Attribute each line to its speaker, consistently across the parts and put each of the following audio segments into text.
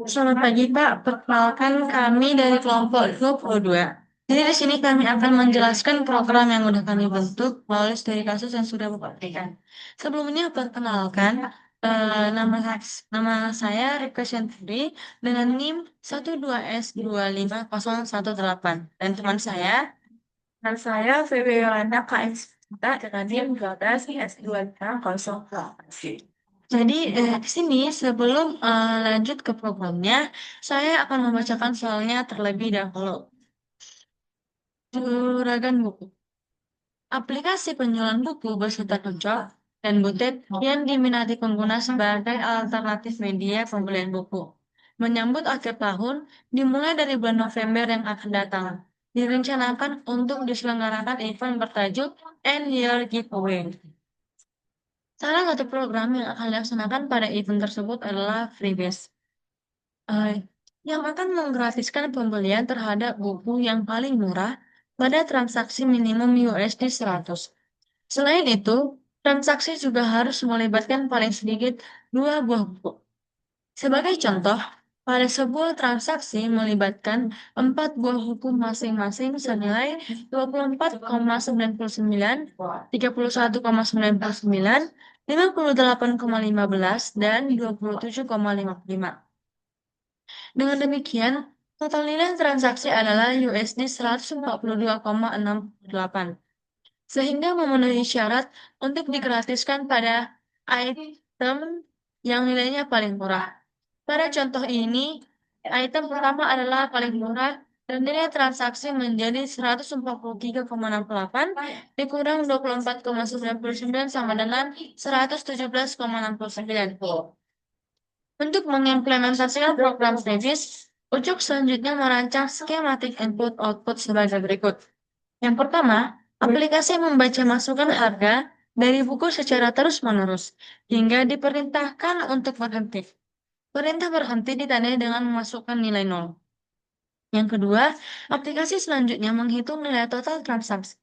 Speaker 1: Selamat pagi, Pak. Perkenalkan kami dari kelompok 22. Jadi di sini kami akan menjelaskan program yang sudah kami bentuk melalui studi kasus yang sudah Bapak berikan. Sebelumnya perkenalkan nama saya Ripka Syanturi dengan NIM 12S25018 dan teman saya VW Yolanda KM Sinta dengan NIM 12S2508. Jadi di sini sebelum lanjut ke programnya, saya akan membacakan soalnya terlebih dahulu. Juragan buku. Aplikasi penjualan buku beserta kocok dan butet yang diminati pengguna sebagai alternatif media pembelian buku. Menyambut akhir tahun, dimulai dari bulan November yang akan datang, direncanakan untuk diselenggarakan event bertajuk End Year Giveaway. Salah satu program yang akan dilaksanakan pada event tersebut adalah Freebase, eh, yang akan menggratiskan pembelian terhadap buku yang paling murah pada transaksi minimum USD 100. Selain itu, transaksi juga harus melibatkan paling sedikit 2 buah buku. Sebagai contoh, pada sebuah transaksi melibatkan 4 buah hukum masing-masing senilai 24,99, 31,99, 58,15, dan 27,55. Dengan demikian, total nilai transaksi adalah USD 142,68, sehingga memenuhi syarat untuk digratiskan pada item yang nilainya paling murah. Pada contoh ini, item pertama adalah paling murah dan nilai transaksi menjadi 143,68 dikurang 24,99 sama dengan 117,69. Untuk mengimplementasikan program Freebase, Ucuk selanjutnya merancang skematik input-output sebagai berikut. Yang pertama, aplikasi membaca masukan harga dari buku secara terus-menerus hingga diperintahkan untuk berhenti. Perintah berhenti ditandai dengan memasukkan nilai 0. Yang kedua, aplikasi selanjutnya menghitung nilai total transaksi.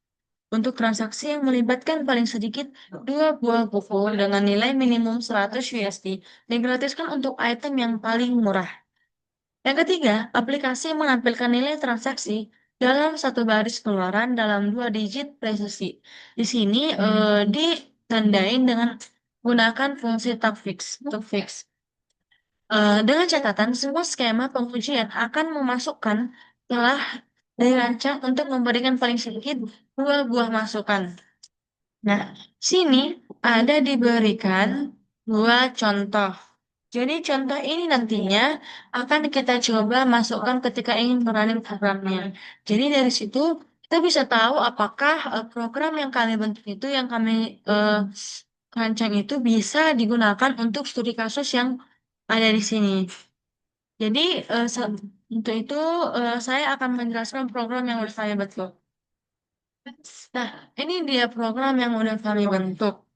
Speaker 1: Untuk transaksi yang melibatkan paling sedikit 2 buah buku dengan nilai minimum 100 USD digratiskan untuk item yang paling murah. Yang ketiga, aplikasi menampilkan nilai transaksi dalam satu baris keluaran dalam 2 digit presisi. Di sini ditandain dengan gunakan fungsi tag fix. Dengan catatan, semua skema pengujian akan memasukkan telah dirancang untuk memberikan paling sedikit 2 buah masukan. Nah, sini ada diberikan 2 contoh. Jadi contoh ini nantinya akan kita coba masukkan ketika ingin running programnya. Jadi dari situ kita bisa tahu apakah program yang kami bentuk itu yang kami rancang itu bisa digunakan untuk studi kasus yang ada di sini. Jadi untuk itu saya akan menjelaskan program yang udah saya bentuk. Nah, ini dia program yang udah kami bentuk.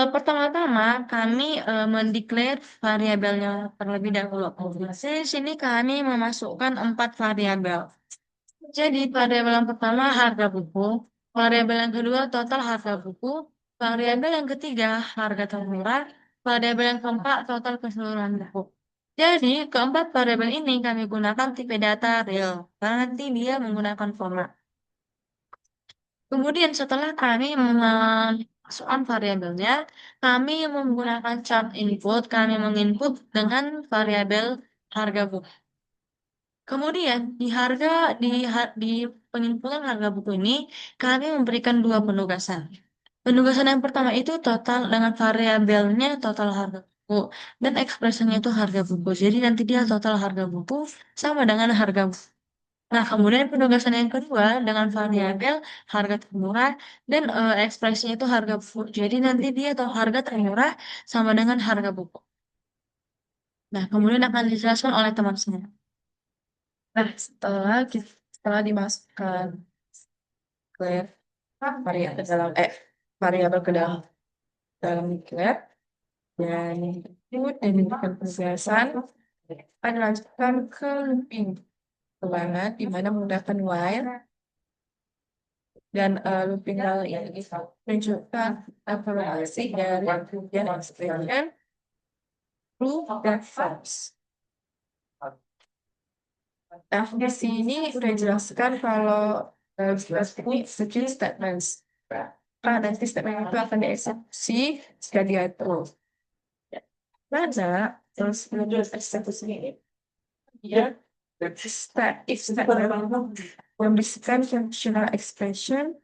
Speaker 1: Pertama-tama kami mendeklar variabelnya terlebih dahulu. Di sini kami memasukkan 4 variabel. Jadi variabel yang pertama harga buku, variabel yang kedua total harga buku, variabel yang ketiga harga termurah, variabel yang keempat total keseluruhan buku. Jadi keempat variabel ini kami gunakan tipe data real, karena nanti dia menggunakan format. Kemudian setelah kami memasukkan variabelnya, kami menggunakan chart input, kami menginput dengan variabel harga buku. Kemudian di penginputan harga buku ini, kami memberikan 2 penugasan. Penugasan yang pertama itu total dengan variabelnya total harga buku dan ekspresinya itu harga buku. Jadi nanti dia total harga buku sama dengan harga buku. Nah, kemudian penugasan yang kedua dengan variabel harga termurah dan ekspresinya itu harga buku. Jadi nanti dia atau harga termurah sama dengan harga buku. Nah, kemudian akan dijelaskan oleh teman saya.
Speaker 2: Nah, setelah dimasukkan declare variabel ke dalam variabel ke dalam declare dan input dan diberikan penugasan akan dilanjutkan ke looping keuangan di mana menggunakan while dan looping while ini menunjukkan evaluasi dari kemudian expression true dan false. Nah, di sini udah jelaskan kalau seperti execution statements. Nah, nanti statement itu akan dieksekusi jika dia true. Mana terus menurut eksekusi ini? Ya, if statement yang berisikan functional expression,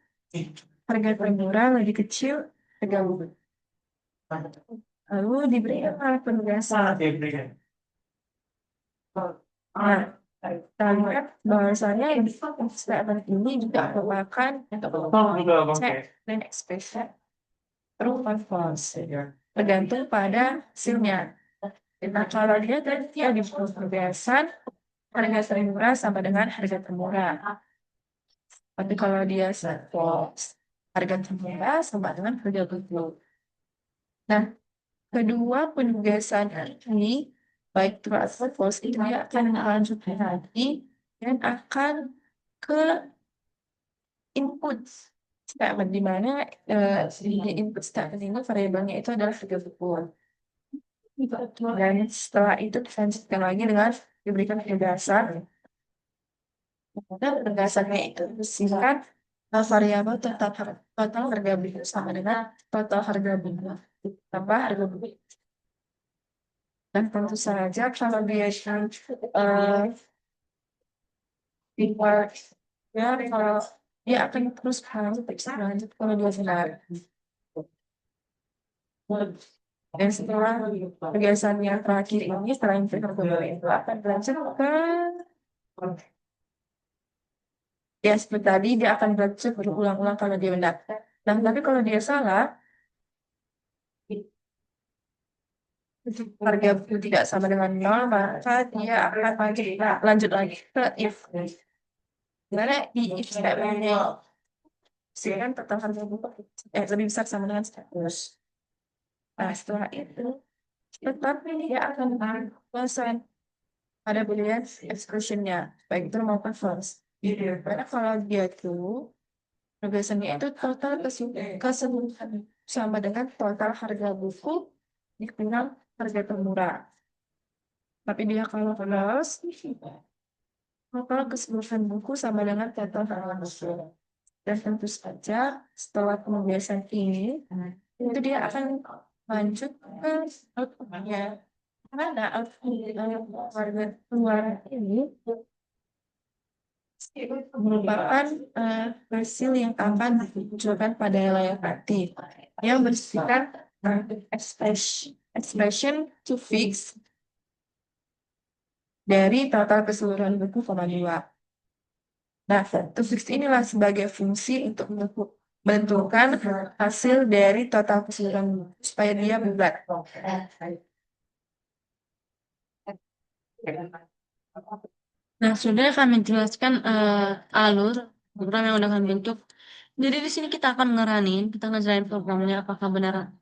Speaker 2: harga termurah lebih kecil, harga lebih. Lalu diberikan penugasan. Nah, kita lihat bahwasanya statement ini juga merupakan check dan expression true or false, tergantung pada hasilnya. Nah, kalau dia tadi ada penugasan, harga termurah sama dengan harga termurah. Tapi kalau dia false, harga termurah sama dengan harga termurah. Nah, kedua penugasan ini, baik true atau false, itu dia akan melanjutkan lagi dan akan ke input statement, di mana di input statement ini variabelnya itu adalah harga termurah. Dan setelah itu dilanjutkan lagi dengan diberikan penugasan. Dan penugasannya itu bersifat variabel total harga beli sama dengan total harga beli tambah harga beli. Dan tentu saja kalau dia reward, ya kalau dia akan terus berlanjut kalau dia benar. Dan setelah penugasan yang terakhir ini, setelah yang itu akan berlanjut ke ya seperti tadi, dia akan berlanjut berulang-ulang kalau dia benar. Nah, tapi kalau dia salah, harga buku tidak sama dengan nol, maka dia akan lanjut lagi ke if. Dimana di if statementnya kan total harga buku lebih besar sama dengan 100. Nah, setelah itu tetap dia akan pesan pada boolean expressionnya, baik itu maupun false. Karena kalau dia tuh penugasannya itu total keseluruhan sama dengan total harga buku dikurangi harga termurah. Tapi dia kalau false, total keseluruhan buku sama dengan total harga buku. Dan tentu saja setelah penugasan ini, itu dia akan lanjut ke outputnya. Karena output harga keluar ini merupakan hasil yang akan dimunculkan pada layar hati yang bersifat expression to fix dari total keseluruhan buku, 2. Nah, to fix inilah sebagai fungsi untuk menentukan hasil dari total keseluruhan buku supaya dia bulat.
Speaker 1: Nah, sudah kami jelaskan alur program yang udah kami bentuk. Jadi di sini kita akan kita ngejalanin programnya apakah benar.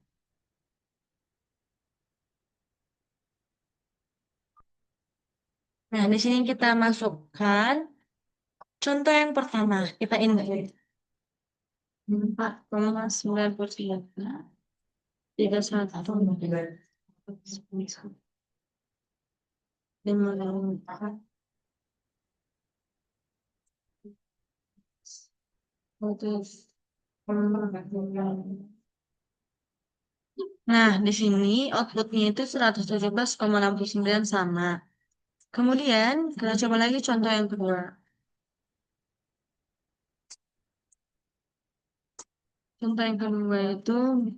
Speaker 1: Nah, di sini kita masukkan contoh yang pertama. Kita input 4,99 31 54. Nah, di sini outputnya itu 117,69 sama. Kemudian, kita coba lagi contoh yang kedua. Contoh yang kedua itu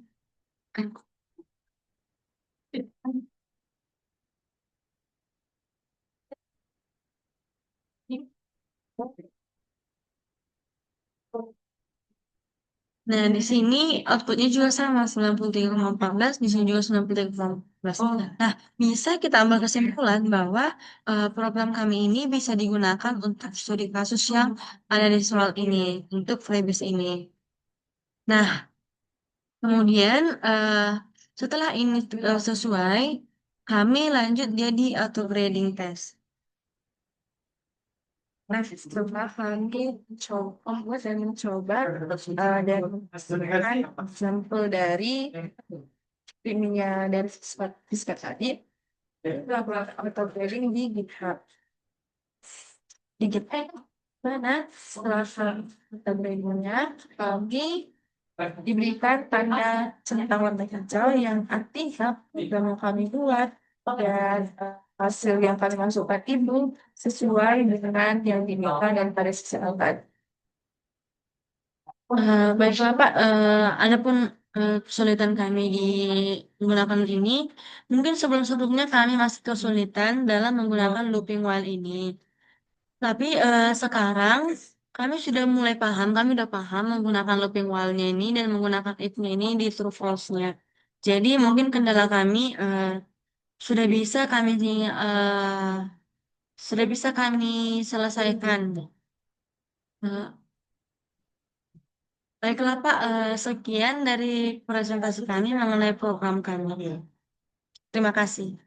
Speaker 1: nah, di sini outputnya juga sama 93,14, di sini juga 93,14. Nah, bisa kita ambil kesimpulan bahwa program kami ini bisa digunakan untuk studi kasus yang ada di soal ini, untuk freebies ini. Nah, kemudian setelah ini sesuai, kami lanjut jadi auto grading test. Nah, setelah kami mencoba dan menggunakan sampel dari ininya dari Fisker tadi,
Speaker 2: melakukan auto grading di GitHub. Di GitHub mana setelah auto gradingnya kami diberikan tanda centang warna hijau yang artinya program yang kami buat dan hasil yang kami masukkan itu sesuai dengan yang diminta dan pada sisi tadi.
Speaker 1: Baiklah Pak, adapun kesulitan kami di menggunakan ini, mungkin sebelum-sebelumnya kami masih kesulitan dalam menggunakan looping while ini. Tapi sekarang kami sudah mulai paham, kami udah paham menggunakan looping while-nya ini dan menggunakan if-nya ini di true false-nya. Jadi mungkin kendala kami sudah bisa kami eh, sudah bisa kami selesaikan. Eh, Baiklah Pak, sekian dari presentasi kami mengenai program kami. Terima kasih.